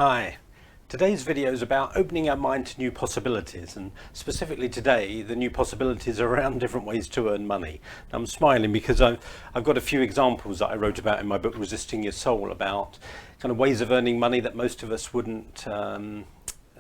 Hi, today's video is about opening our mind to new possibilities, and specifically today the new possibilities are around different ways to earn money. I'm smiling because I've got a few examples that I wrote about in my book Resisting Your Soul about kind of ways of earning money that most of us wouldn't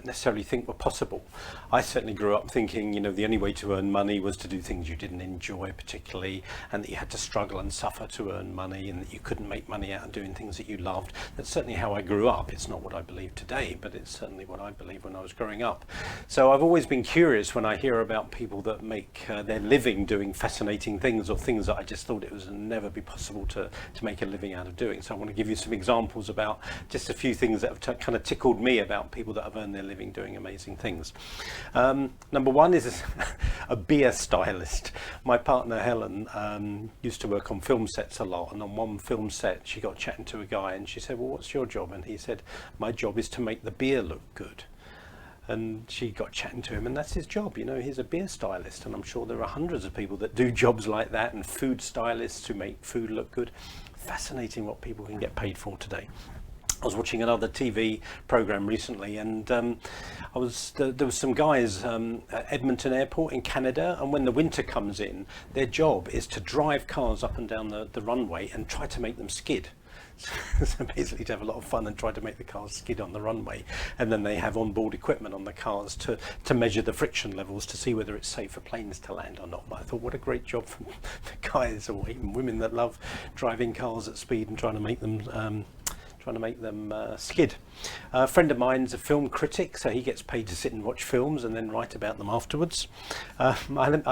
necessarily think were possible. I certainly grew up thinking, the only way to earn money was to do things you didn't enjoy particularly, and that you had to struggle and suffer to earn money, and that you couldn't make money out of doing things that you loved. That's certainly how I grew up. It's not what I believe today, but it's certainly what I believed when I was growing up. So I've always been curious when I hear about people that make their living doing fascinating things, or things that I just thought it was never be possible to make a living out of doing. So I want to give you some examples about just a few things that have kind of tickled me about people that have earned their living doing amazing things. Number one is a beer stylist. My partner Helen used to work on film sets a lot, and on one film set she got chatting to a guy and she said, "Well, what's your job?" And he said, "My job is to make the beer look good." And she got chatting to him, and that's his job. He's a beer stylist, and I'm sure there are hundreds of people that do jobs like that, and food stylists who make food look good. Fascinating what people can get paid for today. I was watching another TV program recently, and there was some guys at Edmonton Airport in Canada, and when the winter comes in, their job is to drive cars up and down the runway and try to make them skid. So basically to have a lot of fun and try to make the cars skid on the runway, and then they have onboard equipment on the cars to measure the friction levels to see whether it's safe for planes to land or not. But I thought, what a great job for the guys, or even women, that love driving cars at speed and trying to make them skid. A friend of mine's a film critic, so he gets paid to sit and watch films and then write about them afterwards. I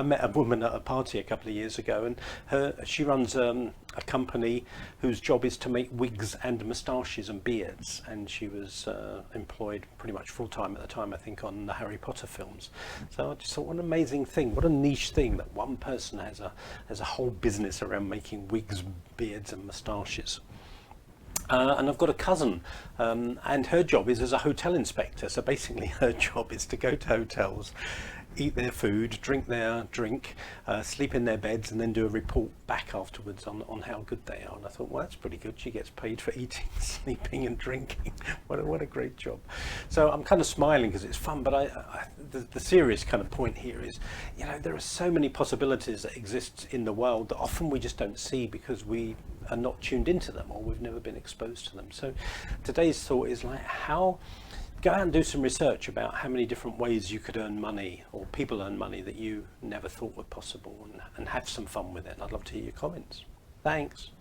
met a woman at a party a couple of years ago, and she runs a company whose job is to make wigs and moustaches and beards, and she was employed pretty much full-time at the time, I think, on the Harry Potter films. So I just thought, what an amazing thing, what a niche thing, that one person has a whole business around making wigs, beards and moustaches. And I've got a cousin, and her job is as a hotel inspector. So basically her job is to go to hotels, eat their food, drink their drink, sleep in their beds, and then do a report back afterwards on how good they are. And I thought, well, that's pretty good. She gets paid for eating, sleeping and drinking. What a great job. So I'm kind of smiling because it's fun, but the serious kind of point here is, there are so many possibilities that exist in the world that often we just don't see because we are not tuned into them, or we've never been exposed to them. So today's thought is go out and do some research about how many different ways you could earn money, or people earn money, that you never thought were possible, and have some fun with it. And I'd love to hear your comments. Thanks.